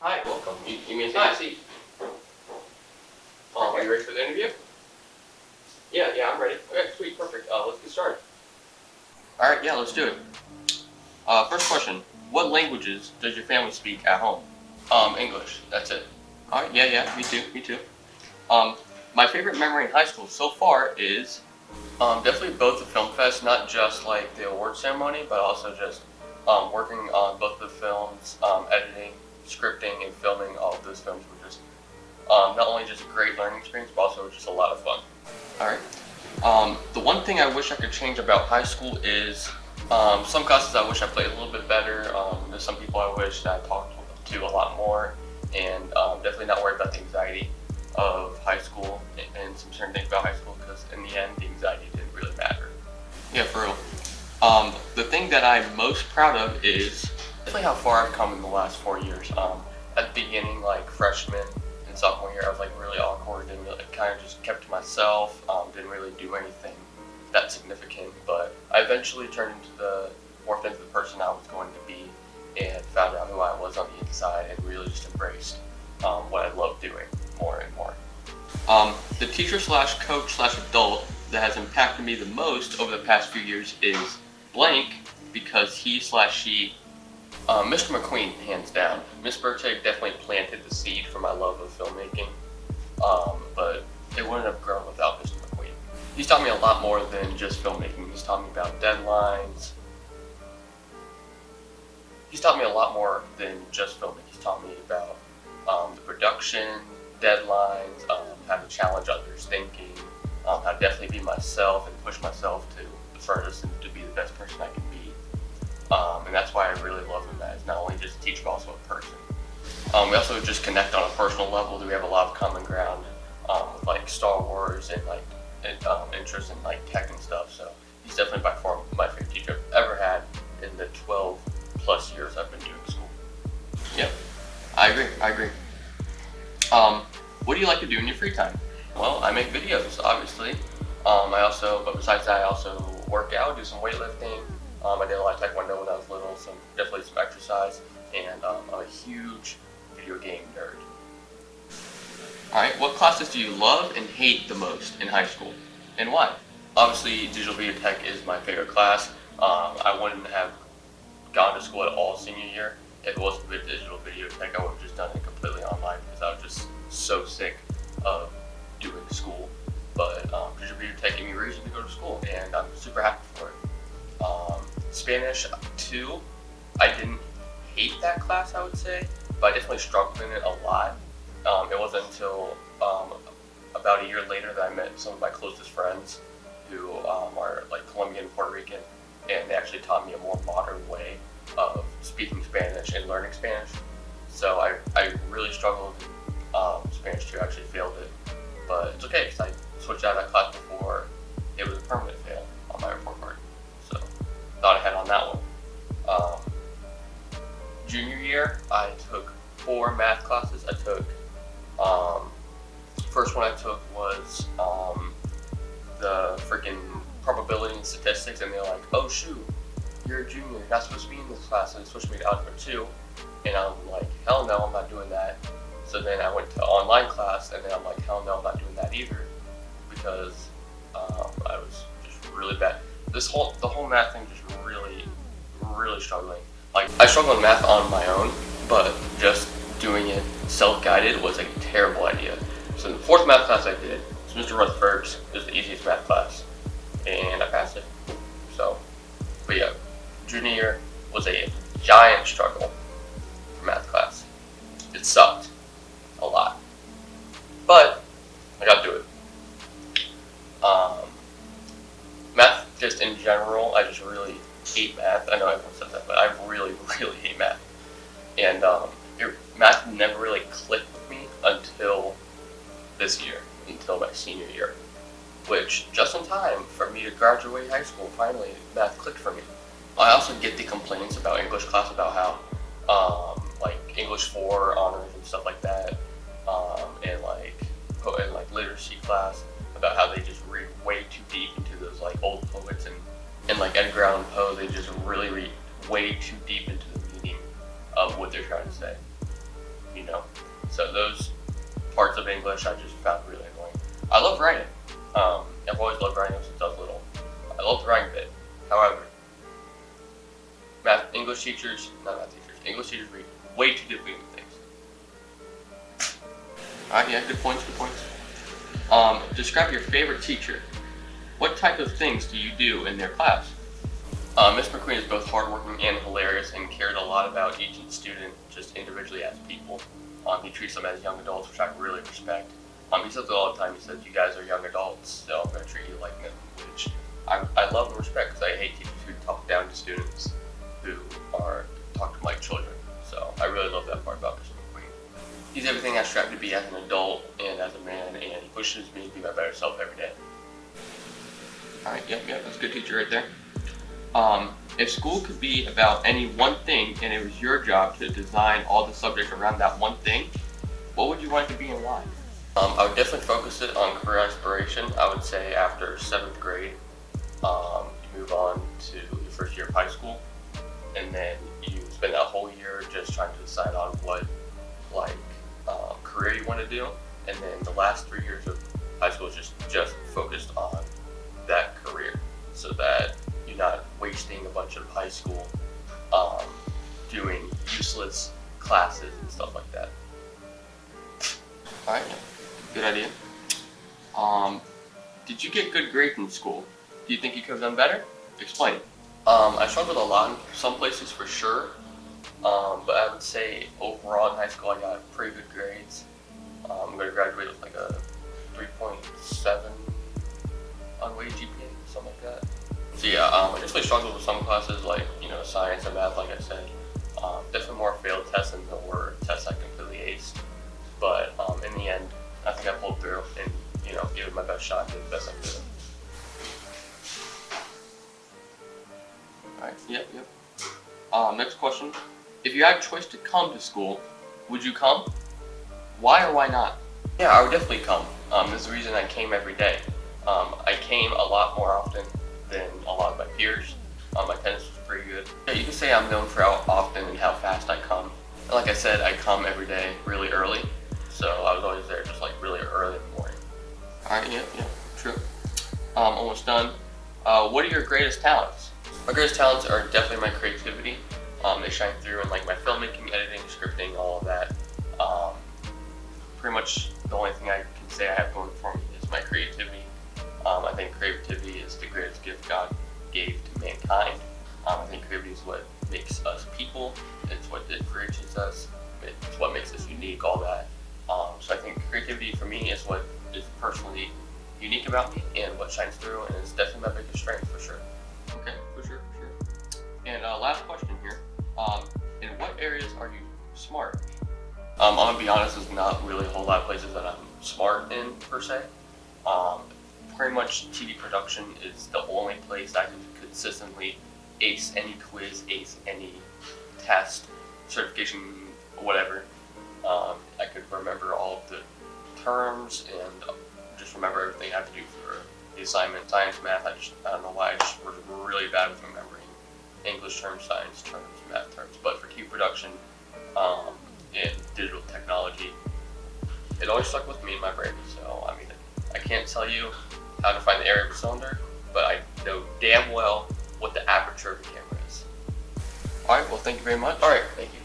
Hi, welcome. You may take a seat. Are you ready for the interview? Yeah, I'm ready. Okay, sweet, perfect. Let's get started. All right, yeah, let's do it. First question: what languages does your family speak at home? English. That's it. All right, yeah, me too. Um, my favorite memory in high school so far is definitely both the film fest, not just like the award ceremony, but also just working on both the films, editing, scripting, and filming all of those films were just not only just a great learning experience, but also just a lot of fun. All right. The one thing I wish I could change about high school is some classes I wish I played a little bit better. There's some people I wish that I talked to a lot more, and definitely not worried about the anxiety of high school and some certain things about high school because in the end, the anxiety didn't really matter. Yeah, for real. The thing that I'm most proud of is definitely how far I've come in the last 4 years. At the beginning, like freshman and sophomore year, I was like really awkward and really, kind of just kept to myself. Didn't really do anything that significant, but I eventually turned morphed into the person I was going to be, and found out who I was on the inside, and really just embraced what I love doing more and more. The teacher slash coach slash adult that has impacted me the most over the past few years is blank because he slash she, Mr. McQueen, hands down. Miss Burchett definitely planted the seed for my love of filmmaking, but it wouldn't have grown without Mr. McQueen. He's taught me a lot more than just filmmaking. He's taught me about deadlines. He's taught me a lot more than just filming. He's taught me about the production, deadlines, how to challenge others' thinking, how to definitely be myself and push myself to the furthest and to be the best person I can be. And that's why I really love him as not only just a teacher, but also a person. We also just connect on a personal level. We have a lot of common ground with like Star Wars and like interest in like tech and stuff. So he's definitely by far my favorite teacher I've ever had in the 12 plus years I've been doing school. Yep, I agree. What do you like to do in your free time? Well, I make videos, obviously. But besides that, I also work out, do some weightlifting. I did a lot of taekwondo when I was little, so definitely some exercise, and I'm a huge video game nerd. All right, what classes do you love and hate the most in high school, and why? Obviously, digital video tech is my favorite class. I wouldn't have gone to school at all senior year if it wasn't for digital video tech. I would have just done it completely online because I was just so sick of doing school. But digital video tech gave me a reason to go to school, and I'm super happy for it. Spanish too. I didn't hate that class, I would say, but I definitely struggled in it a lot. It wasn't until about a year later that I met some of my closest friends who are like Colombian and Puerto Rican, and they actually taught me a more modern way of speaking Spanish and learning Spanish. So I really struggled in Spanish too. I actually failed it, but it's okay because I switched out of that class before it was a permanent fail on my report card. So thought ahead on that one. Junior year, I took 4 math classes. I took first one I took was the freaking probability and statistics, and they're like, oh shoot, you're a junior, you're not supposed to be in this class, and they switched me to Algebra 2, and I'm like, hell no, I'm not doing that. So then I went to online class, and then I'm like, hell no, I'm not doing that either, because I was just really bad. The whole math thing just really struggling. Like, I struggled in math on my own, but just doing it self-guided was a terrible idea. So the 4th math class I did was Mr. Rutherford's. It was the easiest math class, and I passed it. So, but yeah, junior year was a giant struggle for math class. It sucked a lot, but I got through it. Math, just in general, I just really hate math. I know everyone says that, but I really hate math. And math never really clicked with me until this year, until my senior year, which just in time for me to graduate high school, finally math clicked for me. I also get the complaints about English class about how like English 4 honors and stuff like that, and like literacy class about how they just read way too deep into those like old poets and like Edgar Allan Poe. They just really read way too deep into the meaning of what they're trying to say. you know. So those parts of English I just found really annoying. I love writing. I've always loved writing since I was little. I love the writing bit. However, English teachers read way too deeply into things. Alright, yeah, good points. Describe your favorite teacher. What type of things do you do in their class? Miss McQueen is both hardworking and hilarious and cared a lot about each student just individually as people. He treats them as young adults, which I really respect. He says it all the time. He says, "You guys are young adults, so I'm going to treat you like them," which I love and respect because I hate teachers who talk down to students who talk to them like children. So I really love that part about Mr. McQueen. He's everything I strive to be as an adult and as a man, and he pushes me to be my better self every day. Alright, yep, that's a good teacher right there. If school could be about any one thing and it was your job to design all the subjects around that one thing, what would you want it to be and why? I would definitely focus it on career inspiration. I would say after 7th grade, you move on to your first year of high school, and then you spend that whole year just trying to decide on what career you want to do, and then the last 3 years of high school is just focused on that career, so that you're not wasting a bunch of high school doing useless classes and stuff like that. Alright, good idea. Did you get good grades in school? Do you think you could have done better? Explain. I struggled a lot in some places for sure, but I would say overall in high school I got pretty good grades. I'm going to graduate with like a 3.7 unweighted GPA, something like that. So yeah, I definitely struggled with some classes like, science and math, like I said. Definitely more failed tests than there were tests I completely aced. But in the end, I think I pulled through and, gave it my best shot and did the best I could. Alright, yep. Next question. If you had a choice to come to school, would you come? Why or why not? Yeah, I would definitely come. There's the reason I came every day. I came a lot more often than a lot of my peers. My attendance was pretty good. Yeah, you can say I'm known for how often and how fast I come. And like I said, I come every day really early. So I was always there just like really early in the morning. Alright, yeah, true. Almost done. What are your greatest talents? My greatest talents are definitely my creativity. They shine through in like my filmmaking, editing, scripting, all of that. Pretty much the only thing I can say I have going for me is my creativity. I think creativity is the greatest gift God gave to mankind. I think creativity is what makes us people. It's what differentiates us. It's what makes us unique, all that. So I think creativity for me is what is personally unique about me and what shines through, and it's definitely my biggest strength for sure. Okay, for sure. And last question here. In what areas are you smart? I'm gonna be honest, there's not really a whole lot of places that I'm smart in per se. Pretty much TV production is the only place I can consistently ace any quiz, ace any test, certification, whatever. I could remember all of the terms and just remember everything I have to do for the assignment. Science, math, I don't know why, I just was really bad with remembering English terms, science terms, math terms. But for TV production and digital technology, it always stuck with me in my brain. So, I mean, I can't tell you how to find the area of a cylinder, but I know damn well what the aperture of the camera is. Alright, well, thank you very much. Alright, thank you.